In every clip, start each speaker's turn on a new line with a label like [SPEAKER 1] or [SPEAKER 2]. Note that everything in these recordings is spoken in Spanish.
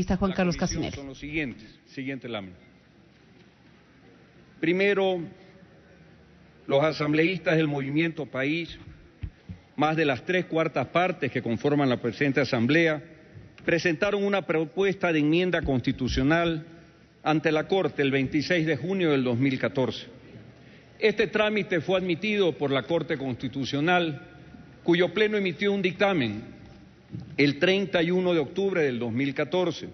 [SPEAKER 1] Está Juan Carlos Casinelli.
[SPEAKER 2] Son los siguiente lámina. Primero, los asambleístas del Movimiento País, más de las 3/4 partes que conforman la presente asamblea, presentaron una propuesta de enmienda constitucional ante la Corte el 26 de junio del 2014. Este trámite fue admitido por la Corte Constitucional, cuyo Pleno emitió un dictamen el 31 de octubre del 2014.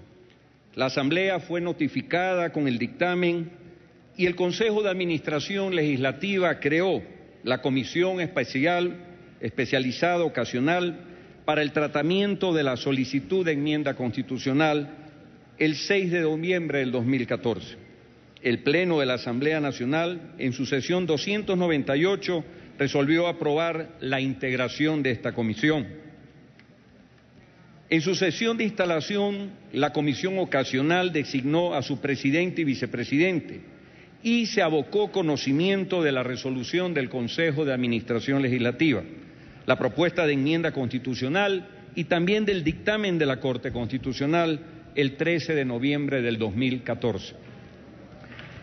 [SPEAKER 2] La Asamblea fue notificada con el dictamen y el Consejo de Administración Legislativa creó la Comisión Especializada Ocasional para el tratamiento de la solicitud de enmienda constitucional el 6 de noviembre del 2014. El Pleno de la Asamblea Nacional, en su sesión 298, resolvió aprobar la integración de esta comisión. En su sesión de instalación, la Comisión Ocasional designó a su presidente y vicepresidente y se abocó conocimiento de la resolución del Consejo de Administración Legislativa, la propuesta de enmienda constitucional y también del dictamen de la Corte Constitucional el 13 de noviembre del 2014.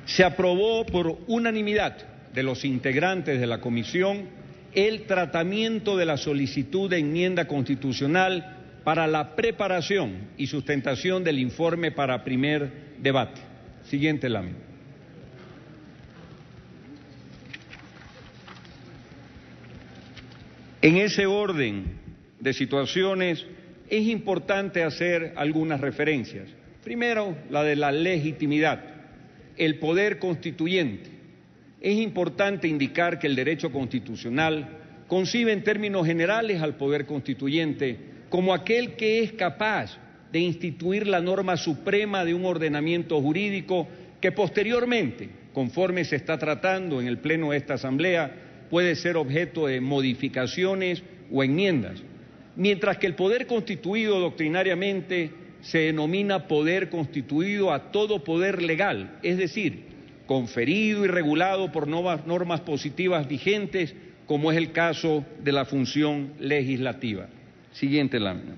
[SPEAKER 2] Se aprobó por unanimidad de los integrantes de la comisión el tratamiento de la solicitud de enmienda constitucional para la preparación y sustentación del informe para primer debate. Siguiente lámina. En ese orden de situaciones es importante hacer algunas referencias. Primero, la de la legitimidad, el poder constituyente. Es importante indicar que el derecho constitucional concibe en términos generales al poder constituyente como aquel que es capaz de instituir la norma suprema de un ordenamiento jurídico que posteriormente, conforme se está tratando en el Pleno de esta Asamblea, puede ser objeto de modificaciones o enmiendas, mientras que el poder constituido doctrinariamente se denomina poder constituido a todo poder legal, es decir, conferido y regulado por normas positivas vigentes, como es el caso de la función legislativa. Siguiente lámina.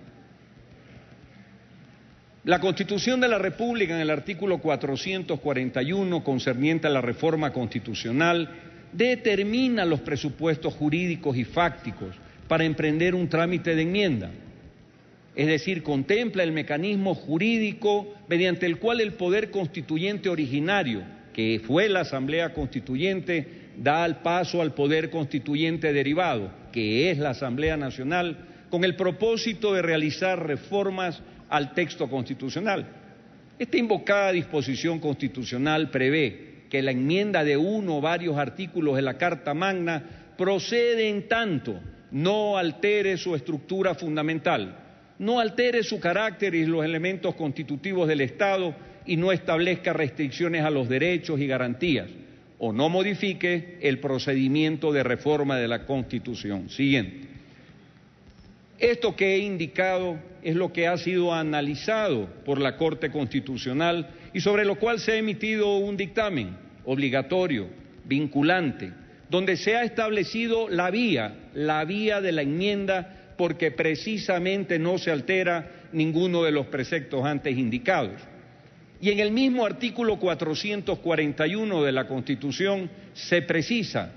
[SPEAKER 2] La Constitución de la República, en el artículo 441, concerniente a la reforma constitucional, determina los presupuestos jurídicos y fácticos para emprender un trámite de enmienda. Es decir, contempla el mecanismo jurídico mediante el cual el poder constituyente originario, que fue la Asamblea Constituyente, da el paso al poder constituyente derivado, que es la Asamblea Nacional, con el propósito de realizar reformas al texto constitucional. Esta invocada disposición constitucional prevé que la enmienda de uno o varios artículos de la Carta Magna procede en tanto no altere su estructura fundamental, no altere su carácter y los elementos constitutivos del Estado y no establezca restricciones a los derechos y garantías, o no modifique el procedimiento de reforma de la Constitución. Siguiente. Esto que he indicado es lo que ha sido analizado por la Corte Constitucional y sobre lo cual se ha emitido un dictamen obligatorio, vinculante, donde se ha establecido la vía de la enmienda, porque precisamente no se altera ninguno de los preceptos antes indicados. Y en el mismo artículo 441 de la Constitución se precisa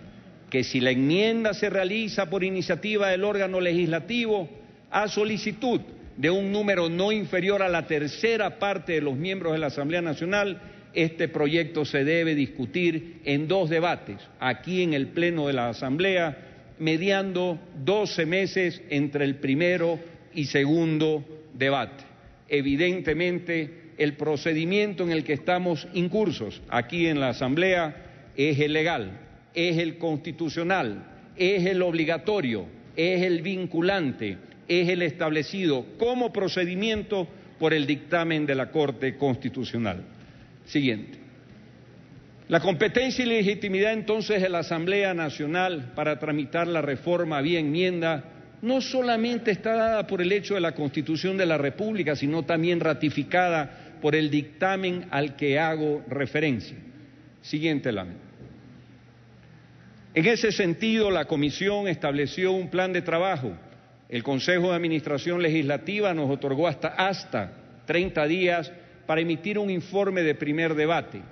[SPEAKER 2] que si la enmienda se realiza por iniciativa del órgano legislativo a solicitud de un número no inferior a la tercera parte de los miembros de la Asamblea Nacional, este proyecto se debe discutir en 2 debates, aquí en el Pleno de la Asamblea, mediando 12 meses entre el primero y segundo debate. Evidentemente, el procedimiento en el que estamos incursos aquí en la Asamblea es el legal, es el constitucional, es el obligatorio, es el vinculante, es el establecido como procedimiento por el dictamen de la Corte Constitucional. Siguiente. La competencia y legitimidad entonces de la Asamblea Nacional para tramitar la reforma vía enmienda no solamente está dada por el hecho de la Constitución de la República, sino también ratificada por el dictamen al que hago referencia. Siguiente lámina. En ese sentido, la Comisión estableció un plan de trabajo. El Consejo de Administración Legislativa nos otorgó hasta 30 días para emitir un informe de primer debate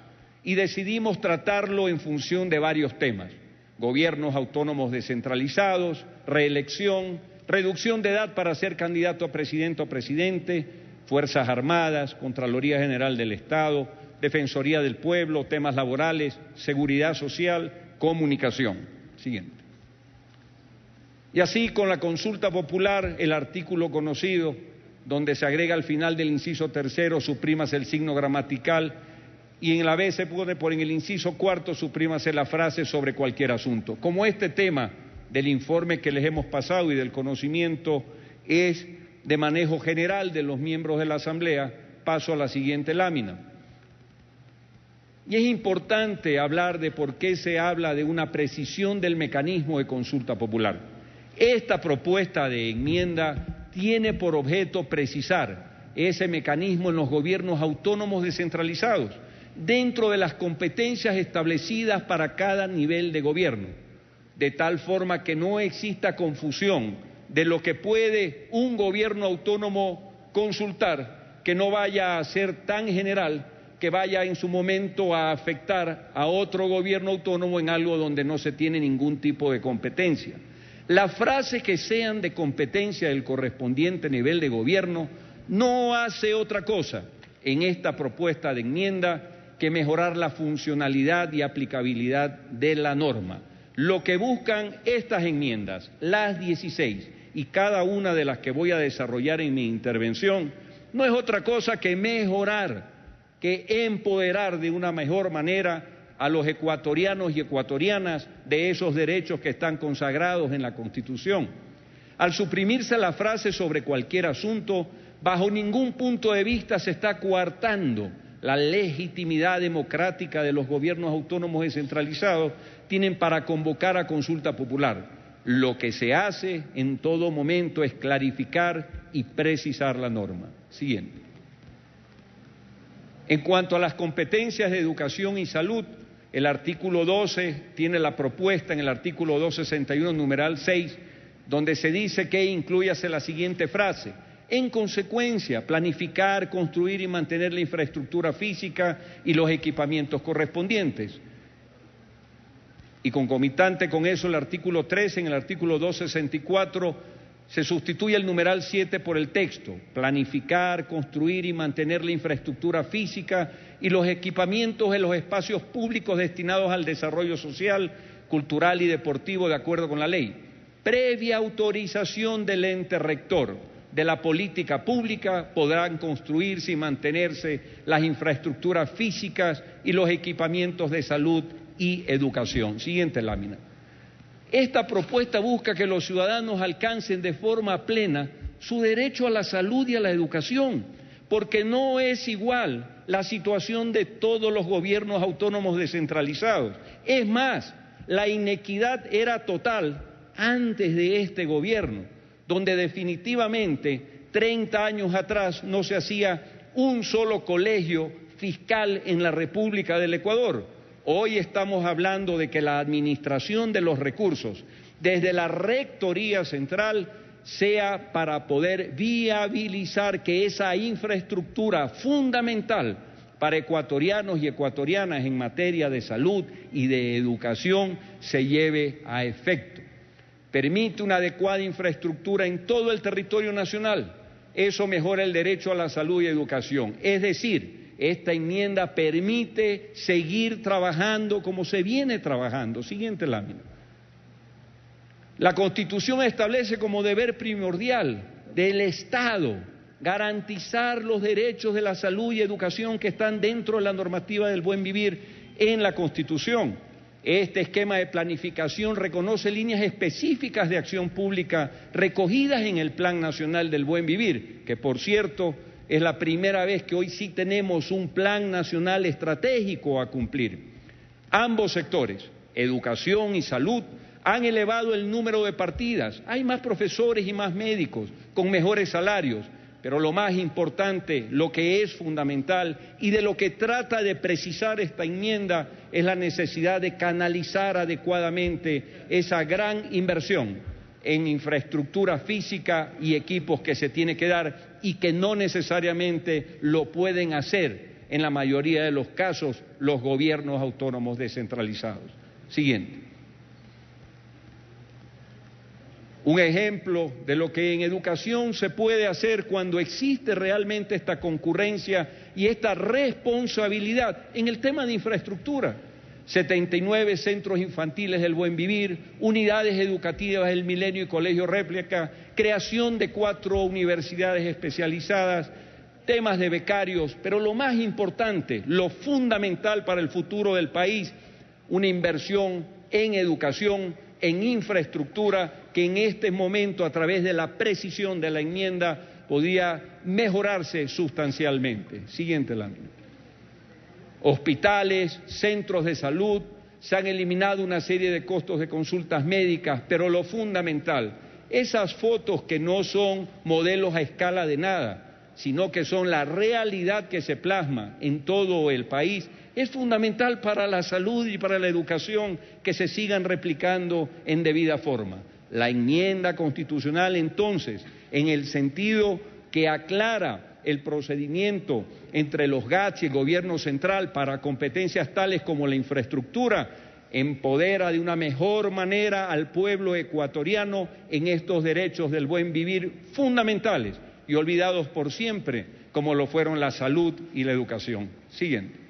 [SPEAKER 2] y decidimos tratarlo en función de varios temas: gobiernos autónomos descentralizados, reelección, reducción de edad para ser candidato a presidente o presidente, Fuerzas Armadas, Contraloría General del Estado, Defensoría del Pueblo, temas laborales, seguridad social, comunicación. Siguiente. Y así, con la consulta popular, el artículo conocido, donde se agrega al final del inciso tercero, suprímase el signo gramatical, y en la B se pone por en el inciso cuarto, suprímase la frase sobre cualquier asunto. Como este tema del informe que les hemos pasado y del conocimiento es de manejo general de los miembros de la Asamblea, paso a la siguiente lámina. Y es importante hablar de por qué se habla de una precisión del mecanismo de consulta popular. Esta propuesta de enmienda tiene por objeto precisar ese mecanismo en los gobiernos autónomos descentralizados, dentro de las competencias establecidas para cada nivel de gobierno, de tal forma que no exista confusión de lo que puede un gobierno autónomo consultar, que no vaya a ser tan general que vaya en su momento a afectar a otro gobierno autónomo en algo donde no se tiene ningún tipo de competencia. Las frases que sean de competencia del correspondiente nivel de gobierno no hace otra cosa en esta propuesta de enmienda que mejorar la funcionalidad y aplicabilidad de la norma. Lo que buscan estas enmiendas, las 16, y cada una de las que voy a desarrollar en mi intervención, no es otra cosa que mejorar, que empoderar de una mejor manera a los ecuatorianos y ecuatorianas de esos derechos que están consagrados en la Constitución. Al suprimirse la frase sobre cualquier asunto, bajo ningún punto de vista se está coartando la legitimidad democrática de los gobiernos autónomos descentralizados tienen para convocar a consulta popular. Lo que se hace en todo momento es clarificar y precisar la norma. Siguiente. En cuanto a las competencias de educación y salud, el artículo 12 tiene la propuesta en el artículo 261, numeral 6, donde se dice que inclúyase la siguiente frase: en consecuencia, planificar, construir y mantener la infraestructura física y los equipamientos correspondientes. Y concomitante con eso, el artículo 13, en el artículo 264, se sustituye el numeral 7 por el texto: planificar, construir y mantener la infraestructura física y los equipamientos en los espacios públicos destinados al desarrollo social, cultural y deportivo de acuerdo con la ley, previa autorización del ente rector de la política pública. Podrán construirse y mantenerse las infraestructuras físicas y los equipamientos de salud y educación. Siguiente lámina. Esta propuesta busca que los ciudadanos alcancen de forma plena su derecho a la salud y a la educación, porque no es igual la situación de todos los gobiernos autónomos descentralizados. Es más, la inequidad era total antes de este gobierno, donde definitivamente 30 años atrás no se hacía un solo colegio fiscal en la República del Ecuador. Hoy estamos hablando de que la administración de los recursos desde la Rectoría Central sea para poder viabilizar que esa infraestructura fundamental para ecuatorianos y ecuatorianas en materia de salud y de educación se lleve a efecto. Permite una adecuada infraestructura en todo el territorio nacional. Eso mejora el derecho a la salud y educación. Es decir, esta enmienda permite seguir trabajando como se viene trabajando. Siguiente lámina. La Constitución establece como deber primordial del Estado garantizar los derechos de la salud y educación que están dentro de la normativa del buen vivir en la Constitución. Este esquema de planificación reconoce líneas específicas de acción pública recogidas en el Plan Nacional del Buen Vivir, que por cierto es la primera vez que hoy sí tenemos un plan nacional estratégico a cumplir. Ambos sectores, educación y salud, han elevado el número de partidas. Hay más profesores y más médicos con mejores salarios, pero lo más importante, lo que es fundamental y de lo que trata de precisar esta enmienda es la necesidad de canalizar adecuadamente esa gran inversión en infraestructura física y equipos que se tiene que dar y que no necesariamente lo pueden hacer en la mayoría de los casos los gobiernos autónomos descentralizados. Siguiente. Un ejemplo de lo que en educación se puede hacer cuando existe realmente esta concurrencia y esta responsabilidad en el tema de infraestructura. 79 centros infantiles del Buen Vivir, unidades educativas del Milenio y Colegio Réplica, creación de 4 universidades especializadas, temas de becarios, pero lo más importante, lo fundamental para el futuro del país, una inversión en educación, en infraestructura, que en este momento, a través de la precisión de la enmienda, podría mejorarse sustancialmente. Siguiente lámina. Hospitales, centros de salud, se han eliminado una serie de costos de consultas médicas, pero lo fundamental, esas fotos que no son modelos a escala de nada, sino que son la realidad que se plasma en todo el país, es fundamental para la salud y para la educación que se sigan replicando en debida forma. La enmienda constitucional, entonces, en el sentido que aclara el procedimiento entre los GATS y el gobierno central para competencias tales como la infraestructura, empodera de una mejor manera al pueblo ecuatoriano en estos derechos del buen vivir fundamentales y olvidados por siempre, como lo fueron la salud y la educación. Siguiente.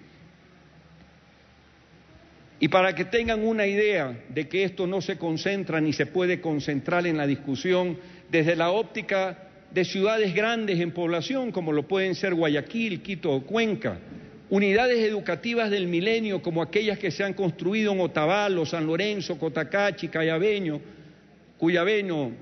[SPEAKER 2] Y para que tengan una idea de que esto no se concentra ni se puede concentrar en la discusión desde la óptica de ciudades grandes en población, como lo pueden ser Guayaquil, Quito o Cuenca, unidades educativas del milenio como aquellas que se han construido en Otavalo, San Lorenzo, Cotacachi, Cuyabeno,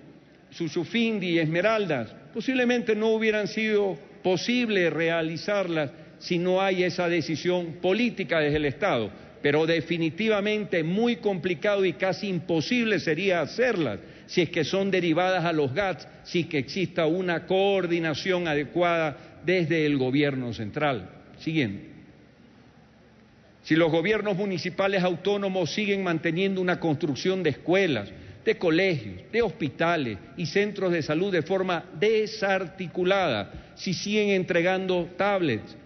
[SPEAKER 2] Suchufindi y Esmeraldas, posiblemente no hubieran sido posible realizarlas si no hay esa decisión política desde el Estado, pero definitivamente muy complicado y casi imposible sería hacerlas si es que son derivadas a los GATS, si que exista una coordinación adecuada desde el gobierno central. Siguiente. Si los gobiernos municipales autónomos siguen manteniendo una construcción de escuelas, de colegios, de hospitales y centros de salud de forma desarticulada, si siguen entregando tablets,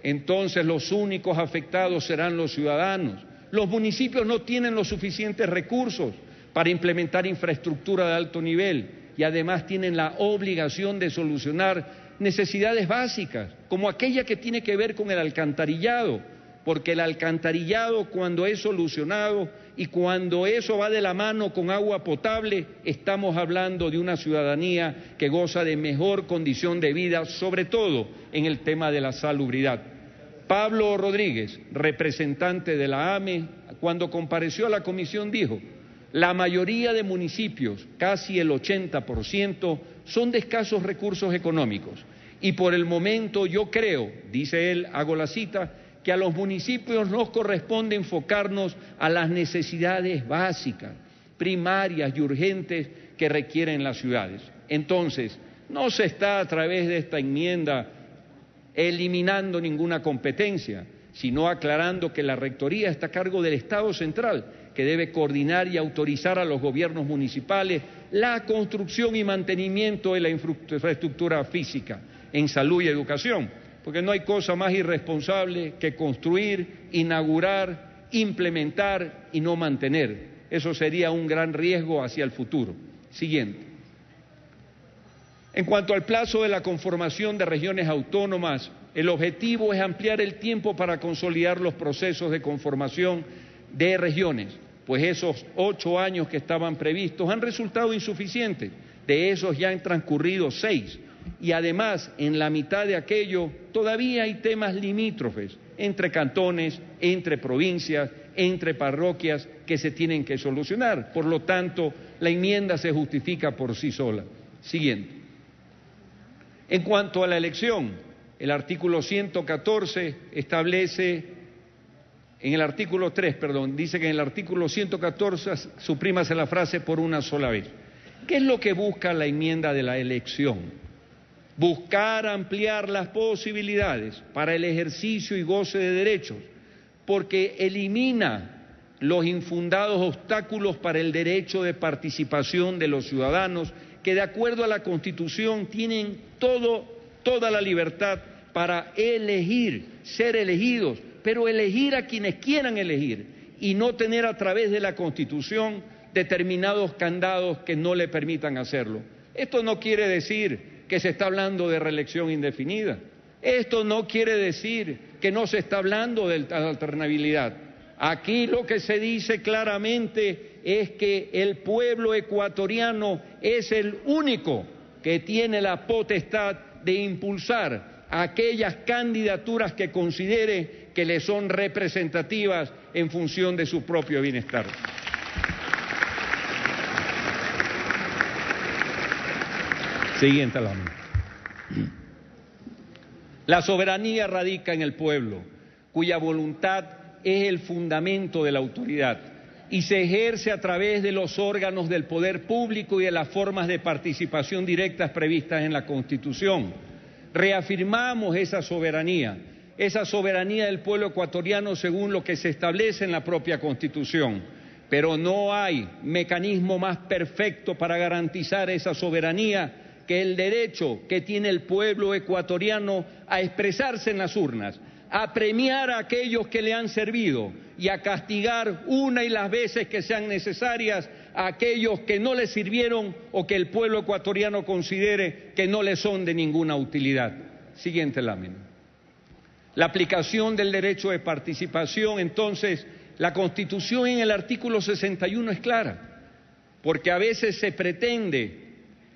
[SPEAKER 2] entonces los únicos afectados serán los ciudadanos. Los municipios no tienen los suficientes recursos para implementar infraestructura de alto nivel y además tienen la obligación de solucionar necesidades básicas, como aquella que tiene que ver con el alcantarillado, porque el alcantarillado, cuando es solucionado y cuando eso va de la mano con agua potable, estamos hablando de una ciudadanía que goza de mejor condición de vida, sobre todo en el tema de la salubridad. Pablo Rodríguez, representante de la AME, cuando compareció a la comisión dijo: la mayoría de municipios, casi el 80%, son de escasos recursos económicos y por el momento yo creo, dice él, hago la cita, que a los municipios nos corresponde enfocarnos a las necesidades básicas, primarias y urgentes que requieren las ciudades. Entonces, no se está a través de esta enmienda eliminando ninguna competencia, sino aclarando que la rectoría está a cargo del Estado central, que debe coordinar y autorizar a los gobiernos municipales la construcción y mantenimiento de la infraestructura física en salud y educación, porque no hay cosa más irresponsable que construir, inaugurar, implementar y no mantener. Eso sería un gran riesgo hacia el futuro. Siguiente. En cuanto al plazo de la conformación de regiones autónomas, el objetivo es ampliar el tiempo para consolidar los procesos de conformación de regiones, pues esos 8 años que estaban previstos han resultado insuficientes. De esos ya han transcurrido 6 y además en la mitad de aquello todavía hay temas limítrofes entre cantones, entre provincias, entre parroquias que se tienen que solucionar. Por lo tanto, la enmienda se justifica por sí sola. Siguiente. En cuanto a la elección, el artículo 114 establece, en el artículo 3, dice que en el artículo 114 suprímase la frase por una sola vez. ¿Qué es lo que busca la enmienda de la elección? Buscar ampliar las posibilidades para el ejercicio y goce de derechos, porque elimina los infundados obstáculos para el derecho de participación de los ciudadanos, que de acuerdo a la Constitución tienen toda la libertad para elegir, ser elegidos, pero elegir a quienes quieran elegir y no tener a través de la Constitución determinados candados que no le permitan hacerlo. Esto no quiere decir que se está hablando de reelección indefinida. Esto no quiere decir que no se está hablando de alternabilidad. Aquí lo que se dice claramente es que el pueblo ecuatoriano es el único que tiene la potestad de impulsar aquellas candidaturas que considere que le son representativas en función de su propio bienestar. Siguiente lámina. La soberanía radica en el pueblo, cuya voluntad es el fundamento de la autoridad y se ejerce a través de los órganos del poder público y de las formas de participación directas previstas en la Constitución. Reafirmamos esa soberanía del pueblo ecuatoriano según lo que se establece en la propia Constitución, pero no hay mecanismo más perfecto para garantizar esa soberanía que el derecho que tiene el pueblo ecuatoriano a expresarse en las urnas, a premiar a aquellos que le han servido y a castigar una y las veces que sean necesarias a aquellos que no le sirvieron o que el pueblo ecuatoriano considere que no le son de ninguna utilidad. Siguiente lámina. La aplicación del derecho de participación, entonces, la Constitución en el artículo 61 es clara, porque a veces se pretende,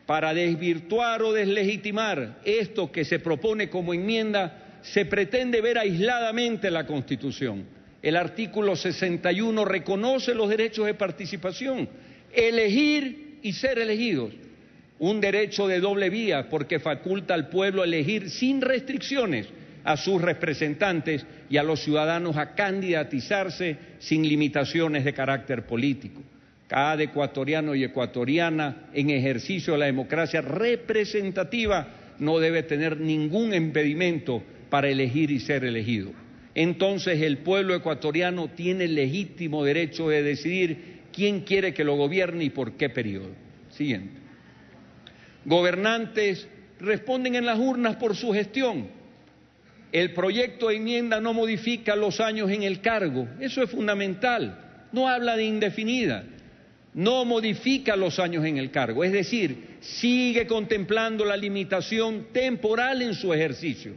[SPEAKER 2] para desvirtuar o deslegitimar esto que se propone como enmienda, se pretende ver aisladamente la Constitución. El artículo 61 reconoce los derechos de participación, elegir y ser elegidos, un derecho de doble vía porque faculta al pueblo a elegir sin restricciones a sus representantes y a los ciudadanos a candidatizarse sin limitaciones de carácter político. Cada ecuatoriano y ecuatoriana en ejercicio de la democracia representativa no debe tener ningún impedimento para elegir y ser elegido. Entonces el pueblo ecuatoriano tiene el legítimo derecho de decidir quién quiere que lo gobierne y por qué periodo. Siguiente. Gobernantes responden en las urnas por su gestión. El proyecto de enmienda no modifica los años en el cargo, eso es fundamental, no habla de indefinida. No modifica los años en el cargo, es decir, sigue contemplando la limitación temporal en su ejercicio,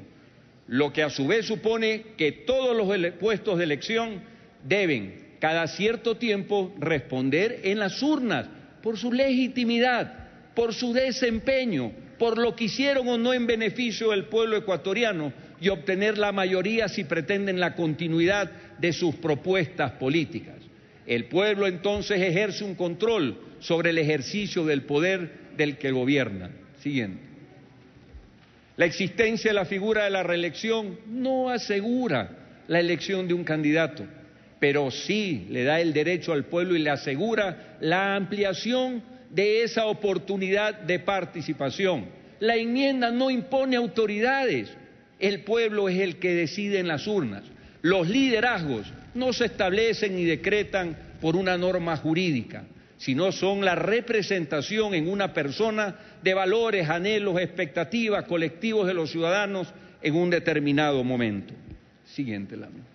[SPEAKER 2] lo que a su vez supone que todos los puestos de elección deben cada cierto tiempo responder en las urnas por su legitimidad, por su desempeño, por lo que hicieron o no en beneficio del pueblo ecuatoriano y obtener la mayoría si pretenden la continuidad de sus propuestas políticas. El pueblo entonces ejerce un control sobre el ejercicio del poder del que gobierna. Siguiente. La existencia de la figura de la reelección no asegura la elección de un candidato, pero sí le da el derecho al pueblo y le asegura la ampliación de esa oportunidad de participación. La enmienda no impone autoridades, el pueblo es el que decide en las urnas. Los liderazgos no se establecen ni decretan por una norma jurídica, sino son la representación en una persona de valores, anhelos, expectativas colectivos de los ciudadanos en un determinado momento. Siguiente lámina.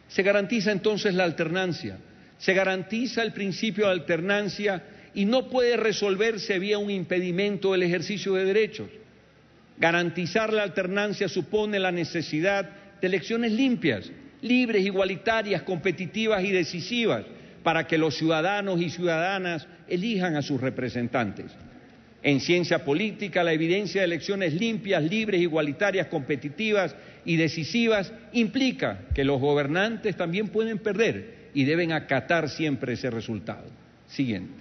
[SPEAKER 2] Se garantiza entonces la alternancia, se garantiza el principio de alternancia y no puede resolverse vía un impedimento del ejercicio de derechos. Garantizar la alternancia supone la necesidad de elecciones limpias, libres, igualitarias, competitivas y decisivas para que los ciudadanos y ciudadanas elijan a sus representantes. En ciencia política, la evidencia de elecciones limpias, libres, igualitarias, competitivas y decisivas implica que los gobernantes también pueden perder y deben acatar siempre ese resultado. Siguiente.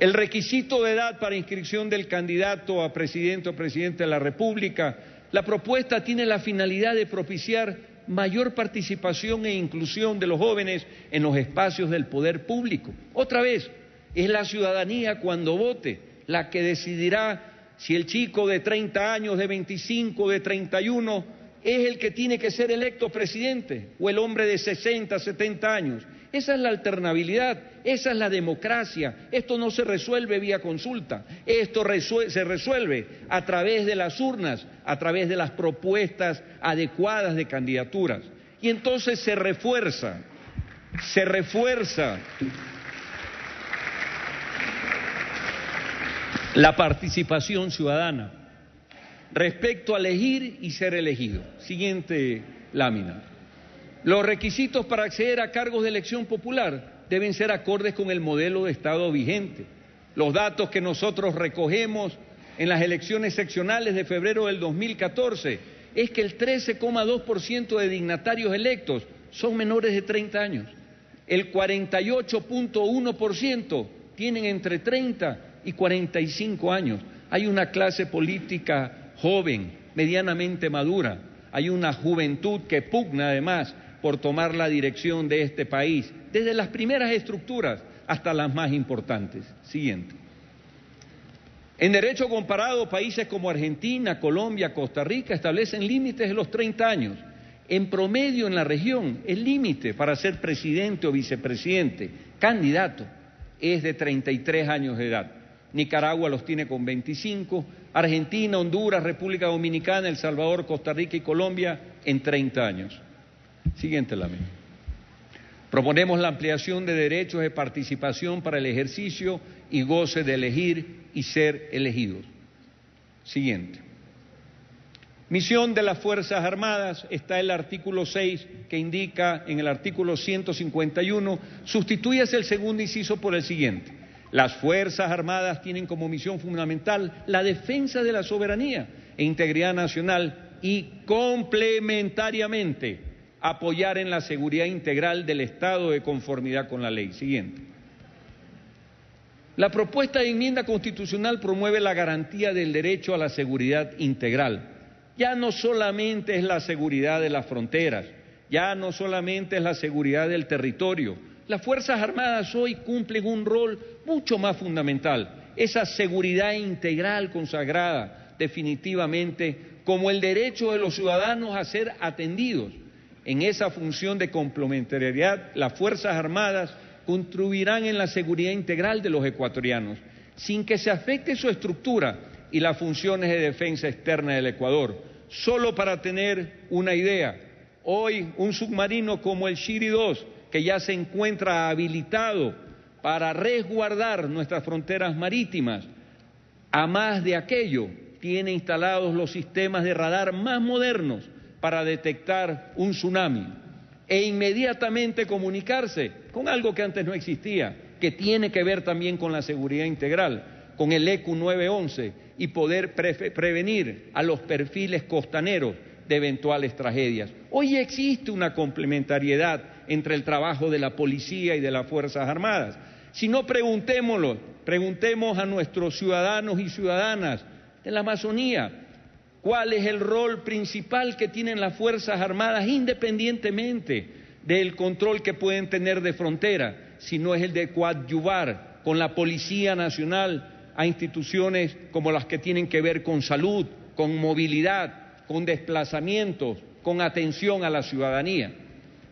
[SPEAKER 2] El requisito de edad para inscripción del candidato a presidente o presidente de la República, la propuesta tiene la finalidad de propiciar mayor participación e inclusión de los jóvenes en los espacios del poder público. Otra vez, es la ciudadanía cuando vote la que decidirá si el chico de 30 años, de 25, de 31 es el que tiene que ser electo presidente o el hombre de 60, 70 años. Esa es la alternabilidad, esa es la democracia. Esto no se resuelve vía consulta, esto se resuelve a través de las urnas, a través de las propuestas adecuadas de candidaturas. Y entonces se refuerza la participación ciudadana respecto a elegir y ser elegido. Siguiente lámina. Los requisitos para acceder a cargos de elección popular deben ser acordes con el modelo de Estado vigente. Los datos que nosotros recogemos en las elecciones seccionales de febrero del 2014 es que el 13,2% de dignatarios electos son menores de 30 años. El 48,1% tienen entre 30 y 45 años. Hay una clase política joven, medianamente madura. Hay una juventud que pugna además por tomar la dirección de este país, desde las primeras estructuras hasta las más importantes. Siguiente. En derecho comparado, países como Argentina, Colombia, Costa Rica establecen límites de los 30 años. En promedio en la región, el límite para ser presidente o vicepresidente, candidato, es de 33 años de edad. Nicaragua los tiene con 25, Argentina, Honduras, República Dominicana, El Salvador, Costa Rica y Colombia en 30 años. Siguiente lámina. Proponemos la ampliación de derechos de participación para el ejercicio y goce de elegir y ser elegidos. Siguiente. Misión de las Fuerzas Armadas, está el artículo 6 que indica en el artículo 151, sustitúyase el segundo inciso por el siguiente. Las Fuerzas Armadas tienen como misión fundamental la defensa de la soberanía e integridad nacional y complementariamente apoyar en la seguridad integral del Estado de conformidad con la ley. Siguiente. La propuesta de enmienda constitucional promueve la garantía del derecho a la seguridad integral. Ya no solamente es la seguridad de las fronteras, ya no solamente es la seguridad del territorio. Las Fuerzas Armadas hoy cumplen un rol mucho más fundamental, esa seguridad integral consagrada definitivamente como el derecho de los ciudadanos a ser atendidos. En esa función de complementariedad, las Fuerzas Armadas contribuirán en la seguridad integral de los ecuatorianos, sin que se afecte su estructura y las funciones de defensa externa del Ecuador. Solo para tener una idea, hoy un submarino como el Shiri 2, que ya se encuentra habilitado para resguardar nuestras fronteras marítimas, a más de aquello, tiene instalados los sistemas de radar más modernos para detectar un tsunami e inmediatamente comunicarse con algo que antes no existía, que tiene que ver también con la seguridad integral, con el ECU 911 y poder prevenir a los perfiles costaneros de eventuales tragedias. Hoy existe una complementariedad entre el trabajo de la policía y de las Fuerzas Armadas. Si no, preguntemos a nuestros ciudadanos y ciudadanas de la Amazonía, ¿cuál es el rol principal que tienen las Fuerzas Armadas independientemente del control que pueden tener de frontera? Si no es el de coadyuvar con la Policía Nacional a instituciones como las que tienen que ver con salud, con movilidad, con desplazamientos, con atención a la ciudadanía.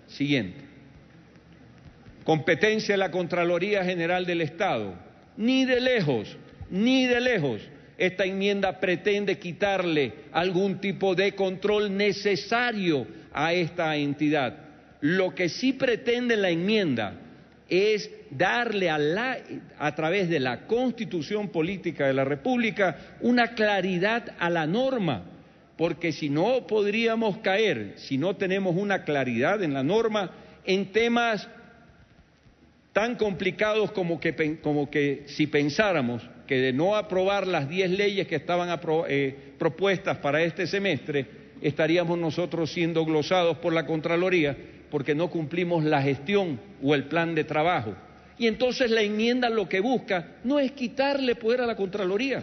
[SPEAKER 2] Siguiente. Competencia de la Contraloría General del Estado. Ni de lejos, esta enmienda pretende quitarle algún tipo de control necesario a esta entidad. Lo que sí pretende la enmienda es darle a través de la Constitución Política de la República una claridad a la norma, porque si no podríamos caer, si no tenemos una claridad en la norma, en temas tan complicados como que si pensáramos que de no aprobar las 10 leyes que estaban propuestas para este semestre, estaríamos nosotros siendo glosados por la Contraloría porque no cumplimos la gestión o el plan de trabajo. Y entonces la enmienda lo que busca no es quitarle poder a la Contraloría,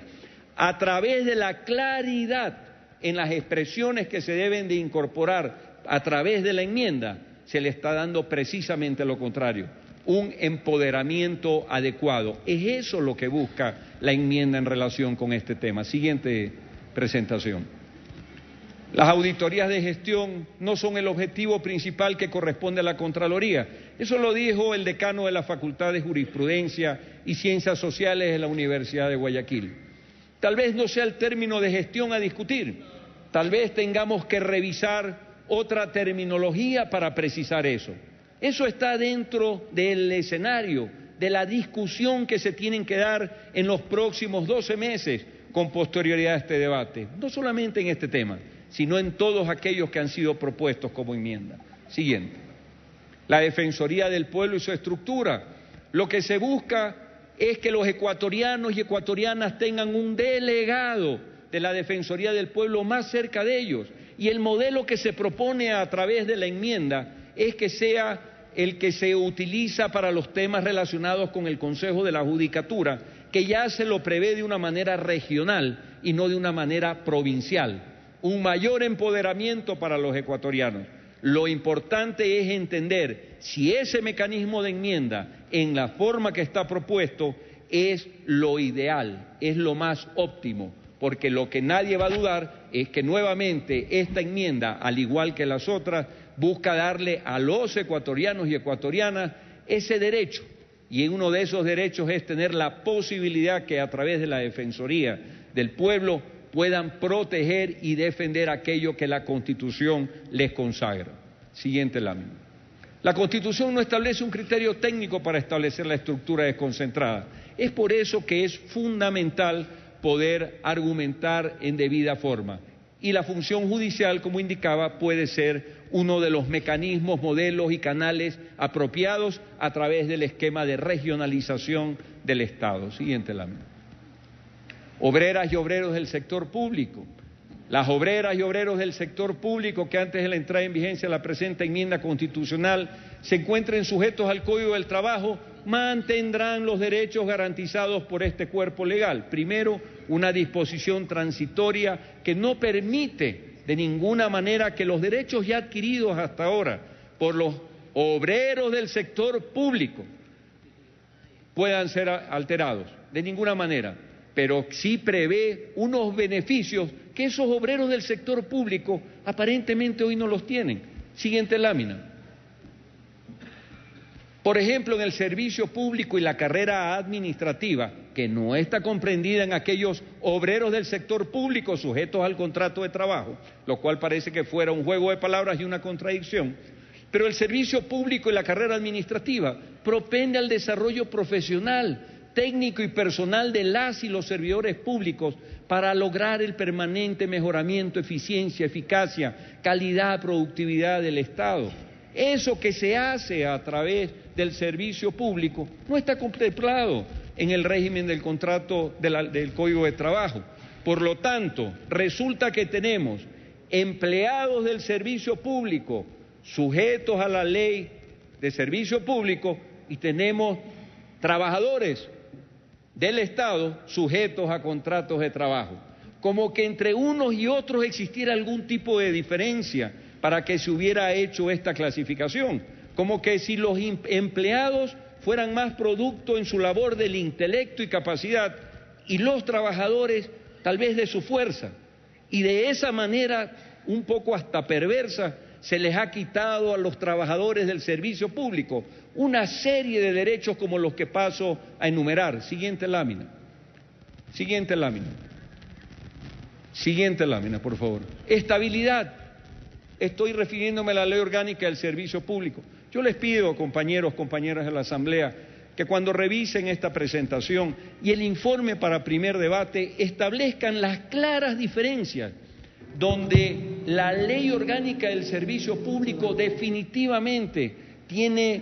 [SPEAKER 2] a través de la claridad en las expresiones que se deben de incorporar a través de la enmienda, se le está dando precisamente lo contrario, un empoderamiento adecuado. Es eso lo que busca la enmienda en relación con este tema. Siguiente presentación. Las auditorías de gestión no son el objetivo principal que corresponde a la Contraloría. Eso lo dijo el decano de la Facultad de Jurisprudencia y Ciencias Sociales de la Universidad de Guayaquil. Tal vez no sea el término de gestión a discutir, tal vez tengamos que revisar otra terminología para precisar eso. Eso está dentro del escenario, de la discusión que se tienen que dar en los próximos 12 meses con posterioridad a este debate, no solamente en este tema, sino en todos aquellos que han sido propuestos como enmienda. Siguiente. La Defensoría del Pueblo y su estructura. Lo que se busca es que los ecuatorianos y ecuatorianas tengan un delegado de la Defensoría del Pueblo más cerca de ellos. Y el modelo que se propone a través de la enmienda es que sea el que se utiliza para los temas relacionados con el Consejo de la Judicatura, que ya se lo prevé de una manera regional y no de una manera provincial. Un mayor empoderamiento para los ecuatorianos. Lo importante es entender si ese mecanismo de enmienda, en la forma que está propuesto, es lo ideal, es lo más óptimo, porque lo que nadie va a dudar es que nuevamente esta enmienda, al igual que las otras, busca darle a los ecuatorianos y ecuatorianas ese derecho, y uno de esos derechos es tener la posibilidad que a través de la Defensoría del Pueblo puedan proteger y defender aquello que la Constitución les consagra. Siguiente lámina. La Constitución no establece un criterio técnico para establecer la estructura desconcentrada. Es por eso que es fundamental poder argumentar en debida forma. Y la función judicial, como indicaba, puede ser uno de los mecanismos, modelos y canales apropiados a través del esquema de regionalización del Estado. Siguiente lámina. Obreras y obreros del sector público. Las obreras y obreros del sector público que antes de la entrada en vigencia de la presente enmienda constitucional se encuentren sujetos al Código del Trabajo mantendrán los derechos garantizados por este cuerpo legal. Primero, una disposición transitoria que no permite de ninguna manera que los derechos ya adquiridos hasta ahora por los obreros del sector público puedan ser alterados, de ninguna manera. Pero sí prevé unos beneficios que esos obreros del sector público aparentemente hoy no los tienen. Siguiente lámina. Por ejemplo, en el servicio público y la carrera administrativa, que no está comprendida en aquellos obreros del sector público sujetos al contrato de trabajo, lo cual parece que fuera un juego de palabras y una contradicción, pero el servicio público y la carrera administrativa propende al desarrollo profesional, técnico y personal de las y los servidores públicos para lograr el permanente mejoramiento, eficiencia, eficacia, calidad, productividad del Estado. Eso que se hace a través del servicio público no está contemplado en el régimen del contrato del Código de Trabajo. Por lo tanto, resulta que tenemos empleados del servicio público sujetos a la ley de servicio público y tenemos trabajadores del Estado sujetos a contratos de trabajo. Como que entre unos y otros existiera algún tipo de diferencia para que se hubiera hecho esta clasificación. Como que si los empleados fueran más producto en su labor del intelecto y capacidad y los trabajadores tal vez de su fuerza. Y de esa manera, un poco hasta perversa, se les ha quitado a los trabajadores del servicio público una serie de derechos como los que paso a enumerar. Siguiente lámina. Siguiente lámina. Siguiente lámina, por favor. Estabilidad. Estoy refiriéndome a la Ley Orgánica del Servicio Público. Yo les pido, compañeros, compañeras de la Asamblea, que cuando revisen esta presentación y el informe para primer debate establezcan las claras diferencias donde la Ley Orgánica del Servicio Público definitivamente tiene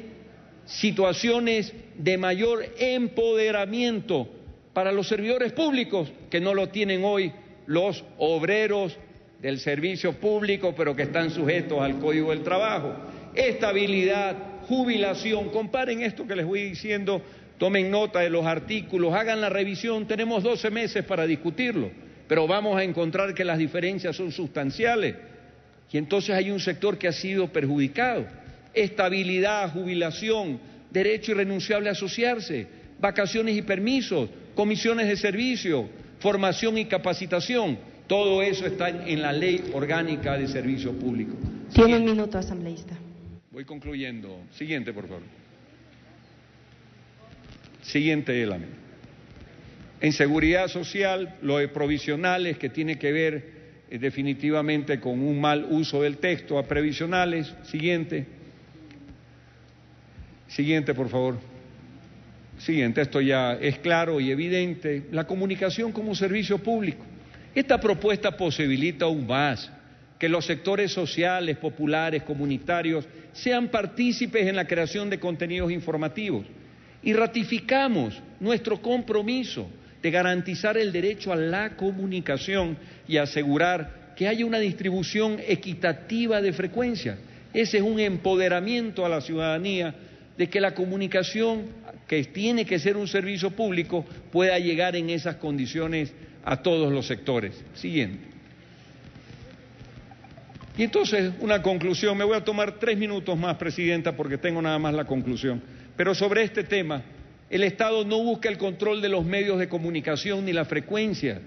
[SPEAKER 2] situaciones de mayor empoderamiento para los servidores públicos que no lo tienen hoy los obreros del servicio público, pero que están sujetos al Código del Trabajo. Estabilidad, jubilación, comparen esto que les voy diciendo, tomen nota de los artículos, hagan la revisión, tenemos 12 meses para discutirlo, pero vamos a encontrar que las diferencias son sustanciales y entonces hay un sector que ha sido perjudicado. Estabilidad, jubilación, derecho irrenunciable a asociarse, vacaciones y permisos, comisiones de servicio, formación y capacitación. Todo eso está en la Ley Orgánica de Servicio Público.
[SPEAKER 1] Tiene un minuto, asambleísta.
[SPEAKER 2] Voy concluyendo. Siguiente, por favor. Siguiente lámina. En seguridad social, lo de provisionales, que tiene que ver definitivamente con un mal uso del texto, a previsionales. Siguiente. Siguiente, por favor. Siguiente, esto ya es claro y evidente. La comunicación como servicio público. Esta propuesta posibilita aún más que los sectores sociales, populares, comunitarios, sean partícipes en la creación de contenidos informativos. Y ratificamos nuestro compromiso de garantizar el derecho a la comunicación y asegurar que haya una distribución equitativa de frecuencias. Ese es un empoderamiento a la ciudadanía de que la comunicación, que tiene que ser un servicio público, pueda llegar en esas condiciones a todos los sectores. Siguiente. Y entonces, una conclusión. Me voy a tomar 3 minutos más, Presidenta, porque tengo nada más la conclusión. Pero sobre este tema, el Estado no busca el control de los medios de comunicación ni la frecuencia,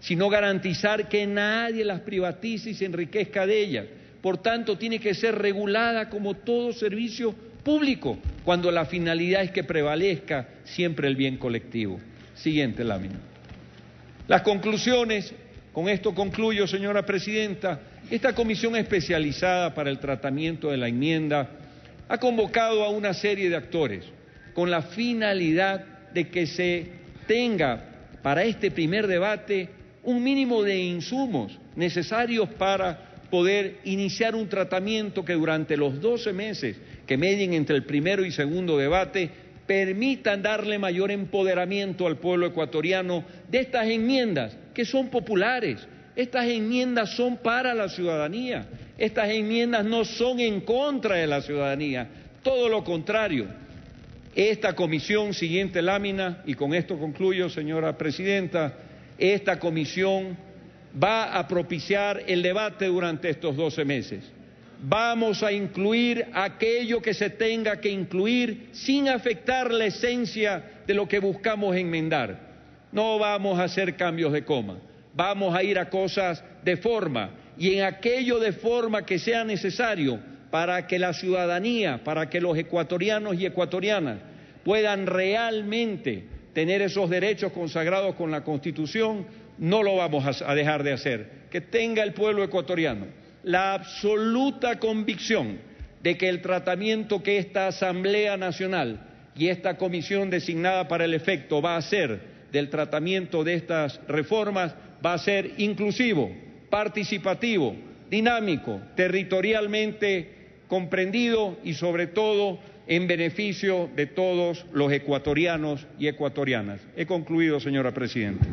[SPEAKER 2] sino garantizar que nadie las privatice y se enriquezca de ellas. Por tanto, tiene que ser regulada como todo servicio público, cuando la finalidad es que prevalezca siempre el bien colectivo. Siguiente lámina. Las conclusiones, con esto concluyo, señora Presidenta. Esta comisión especializada para el tratamiento de la enmienda ha convocado a una serie de actores con la finalidad de que se tenga para este primer debate un mínimo de insumos necesarios para poder iniciar un tratamiento que durante los 12 meses que medien entre el primero y segundo debate permitan darle mayor empoderamiento al pueblo ecuatoriano de estas enmiendas que son populares. Estas enmiendas son para la ciudadanía, estas enmiendas no son en contra de la ciudadanía, todo lo contrario. Esta comisión, siguiente lámina, y con esto concluyo, señora Presidenta, esta comisión va a propiciar el debate durante estos 12 meses. Vamos a incluir aquello que se tenga que incluir sin afectar la esencia de lo que buscamos enmendar. No vamos a hacer cambios de coma. Vamos a ir a cosas de forma, y en aquello de forma que sea necesario para que la ciudadanía, para que los ecuatorianos y ecuatorianas puedan realmente tener esos derechos consagrados con la Constitución, no lo vamos a dejar de hacer. Que tenga el pueblo ecuatoriano la absoluta convicción de que el tratamiento que esta Asamblea Nacional y esta comisión designada para el efecto va a hacer del tratamiento de estas reformas va a ser inclusivo, participativo, dinámico, territorialmente comprendido y sobre todo en beneficio de todos los ecuatorianos y ecuatorianas. He concluido, señora Presidenta.